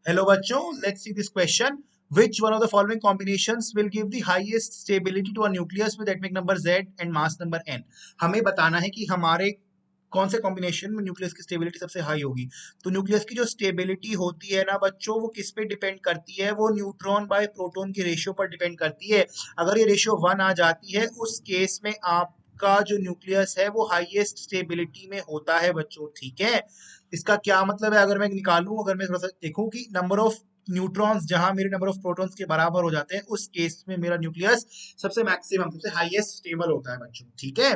Hello बच्चों, let's see this question. Which one of the following combinations will give the highest stability to a nucleus with atomic number Z and mass number n? हमें बताना है कि हमारे कौन से combination में nucleus की स्टेबिलिटी सबसे हाई होगी। तो न्यूक्लियस की जो स्टेबिलिटी होती है ना बच्चों, वो किस पे डिपेंड करती है? वो न्यूट्रॉन बाय प्रोटॉन की रेशियो पर डिपेंड करती है। अगर ये रेशियो 1 आ जाती है, उस केस में आपका जो न्यूक्लियस है वो हाईएस्ट स्टेबिलिटी में होता है बच्चों। ठीक है, इसका क्या मतलब है? अगर मैं निकालूं, अगर मैं थोड़ा सा देखूं कि नंबर ऑफ न्यूट्रॉन्स जहां मेरे नंबर ऑफ प्रोटॉन्स के बराबर हो जाते हैं, उस केस में मेरा न्यूक्लियस सबसे मैक्सिमम, सबसे हाईएस्ट स्टेबल होता है बच्चों। ठीक है,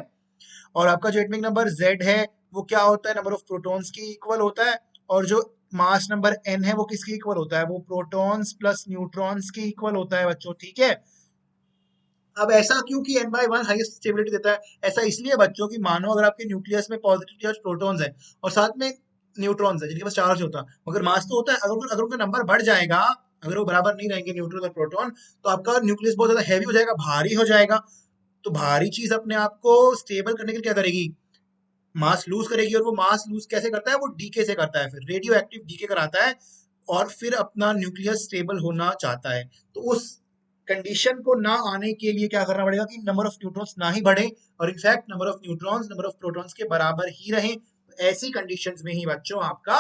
और आपका जो एटॉमिक नंबर Z है वो क्या होता है? नंबर ऑफ प्रोटॉन्स के इक्वल होता है। और जो मास नंबर n है वो किसके इक्वल होता है? वो प्रोटॉन्स प्लस न्यूट्रॉन्स के इक्वल होता है बच्चों। ठीक है, अब ऐसा क्यों कि n/1 हाईएस्ट स्टेबिलिटी देता है? ऐसा इसलिए बच्चों की मानो अगर आपके न्यूक्लियस में पॉजिटिव चार्ज प्रोटॉन्स है और साथ में न्यूट्रॉन्स है जिनके पास चार्ज होता है, मगर मास तो होता है, अगर उनका नंबर बढ़ जाएगा, अगर वो बराबर नहीं रहेंगे न्यूट्रॉन और प्रोटॉन, तो आपका न्यूक्लियस बहुत ज्यादा हैवी हो जाएगा, भारी हो जाएगा। तो भारी चीज अपने आप को स्टेबल करने के लिए क्या करेगी? मास लूज करेगी। और वो मास लूज कैसे करता है? वो डीके से करता है, फिर रेडियो एक्टिव डीके कराता है और फिर अपना न्यूक्लियस स्टेबल होना चाहता है। तो उस कंडीशन को ना आने के लिए क्या करना पड़ेगा कि नंबर ऑफ न्यूट्रॉन्स ना ही बढ़े और in fact number of neutrons number of protons के बराबर ही रहे। ऐसी कंडीशंस में ही बच्चों आपका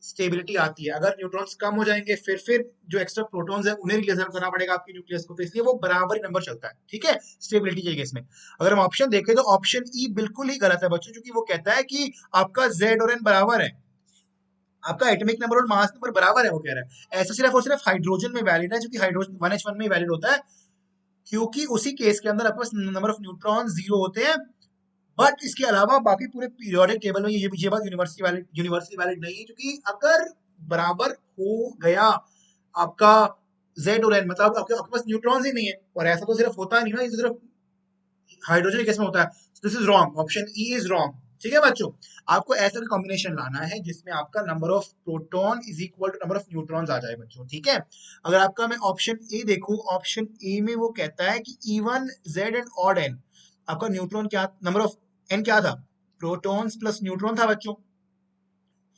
स्टेबिलिटी आती है। अगर न्यूट्रॉन्स कम हो जाएंगे, फिर जो एक्स्ट्रा प्रोटॉन्स है उन्हें रिलीज करना पड़ेगा आपके न्यूक्लियस को, तो इसलिए वो बराबर ही नंबर चलता है। ठीक है, स्टेबिलिटी के केस में। अगर हम ऑप्शन देखें तो ऑप्शन ई बिल्कुल ही गलत है बच्चों, क्योंकि वो कहता है कि आपका जेड और एन बराबर है, आपका एटॉमिक नंबर और मास नंबर बराबर है। वो कह रहा है ऐसा सिर्फ और सिर्फ हाइड्रोजन में वैलिड है, जो कि हाइड्रोजन 1h1 में वैलिड होता है, क्योंकि उसी केस के अंदर आपके पास नंबर ऑफ न्यूट्रॉन जीरो होते हैं। बट इसके अलावा बाकी पूरे पीरियोडिक टेबल में ये बात यूनिवर्सली वैलिड नहीं है, क्योंकि अगर बराबर हो गया आपका जेड और एन, मतलब आपके पास न्यूट्रॉन्स ही नहीं है, और ऐसा तो सिर्फ होता नहीं ना, ये तो सिर्फ हाइड्रोजन के केस में होता है। This is wrong, option E is wrong. ठीक है बच्चों, आपको ऐसा कॉम्बिनेशन लाना है जिसमें आपका number of proton is equal to number of neutrons आ जाए बच्चों। ठीक है, अगर आपका मैं ऑप्शन ए देखूं, ऑप्शन ए में वो कहता है कि even Z and odd N, आपका न्यूट्रॉन क्या, नंबर ऑफ एन क्या था? प्रोटॉन्स प्लस न्यूट्रॉन था बच्चों।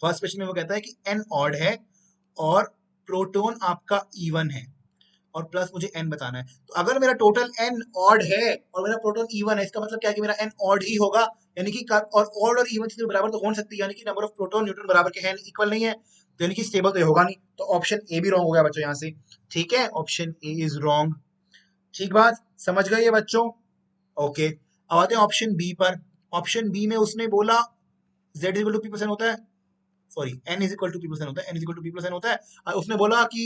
फर्स्ट क्वेश्चन में वो कहता है कि एन ऑड है और प्रोटॉन आपका इवन है, और प्लस मुझे एन बताना है। तो अगर मेरा टोटल एन ऑड है और मेरा प्रोटॉन इवन है, इसका मतलब क्या है कि मेरा एन ऑड ही होगा। यानी कि और ऑड और इवन चीजें बराबर तो हो नहीं सकती, यानी कि नंबर ऑफ प्रोटॉन न्यूट्रॉन बराबर के हैं, इक्वल नहीं है, तो यानी कि स्टेबल तो ये होगा नहीं। तो ऑप्शन ए भी रॉन्ग हो गया बच्चों यहाँ से। ठीक है, ऑप्शन ए इज रॉन्ग। ठीक बात समझ गए ये बच्चों? ओके, अब आते हैं ऑप्शन बी पर। ऑप्शन बी में उसने बोला z is equal to P percent होता है, sorry n is equal to P percent होता है, n is equal to P percent होता है। और उसने बोला कि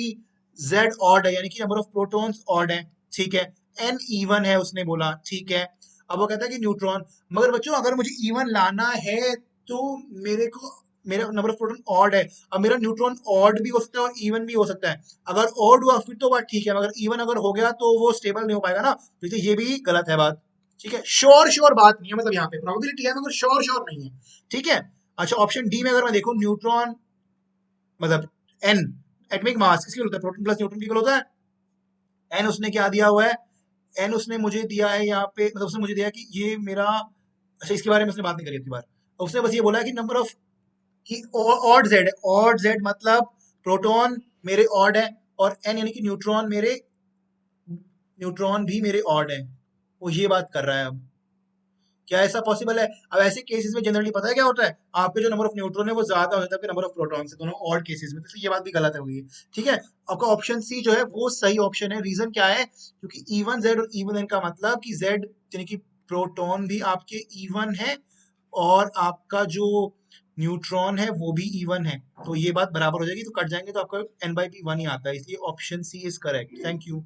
z ऑड है, यानी कि नंबर ऑफ प्रोटॉन्स ऑड है। ठीक है, n इवन है उसने बोला। ठीक है, अब वो कहता है कि न्यूट्रॉन, मगर बच्चों अगर मुझे इवन लाना है तो मेरे को, मेरा नंबर ऑफ प्रोटॉन ऑड है, अब मेरा न्यूट्रॉन ऑड भी हो सकता है और इवन भी हो सकता है। अगर ऑड हुआ फिर तो बात ठीक है, मगर इवन अगर हो गया तो वो स्टेबल नहीं हो पाएगा ना, तो ये भी गलत है बात। ठीक है, श्योर श्योर बात नहीं है, मतलब यहाँ पे प्रोबेबिलिटी है मगर श्योर श्योर नहीं है। ठीक है, अच्छा ऑप्शन डी में अगर मैं देखूं, न्यूट्रॉन मतलब एन, एटॉमिक मास किसके होता है? प्रोटॉन प्लस न्यूट्रॉन की होता है। एन उसने क्या दिया हुआ है? एन उसने मुझे दिया है यहाँ पे, मतलब उसने मुझे दिया कि ये मेरा, अच्छा इसके बारे में उसने बात नहीं करी अपनी बार, उसने बस ये बोला है कि नंबर ऑफ, कि ऑड जेड है, ऑड जेड मतलब प्रोटॉन मेरे ऑड है, और एन यानी कि न्यूट्रॉन मेरे, न्यूट्रॉन भी मेरे ऑड है। वो ये बात कर रहा है। अब क्या ऐसा पॉसिबल है? अब ऐसे केसेस में जनरली पता है क्या होता है, आपके जो नंबर ऑफ न्यूट्रॉन है वो ज्यादा हो जाता है आपके नंबर ऑफ प्रोटॉन से, दोनों ऑड केसेस में, तो ये बात भी गलत हो गई है। ठीक है, आपका ऑप्शन सी जो है वो सही ऑप्शन है। रीजन क्या है? क्योंकि इवन जेड और इवन एन का मतलब कि जेड यानी कि प्रोटॉन भी आपके इवन है और आपका जो न्यूट्रॉन है वो भी इवन है, तो ये बात बराबर हो जाएगी, तो कट जाएंगे तो आपका एन बाई पी वन ही आता है, इसलिए option C is correct. Thank you.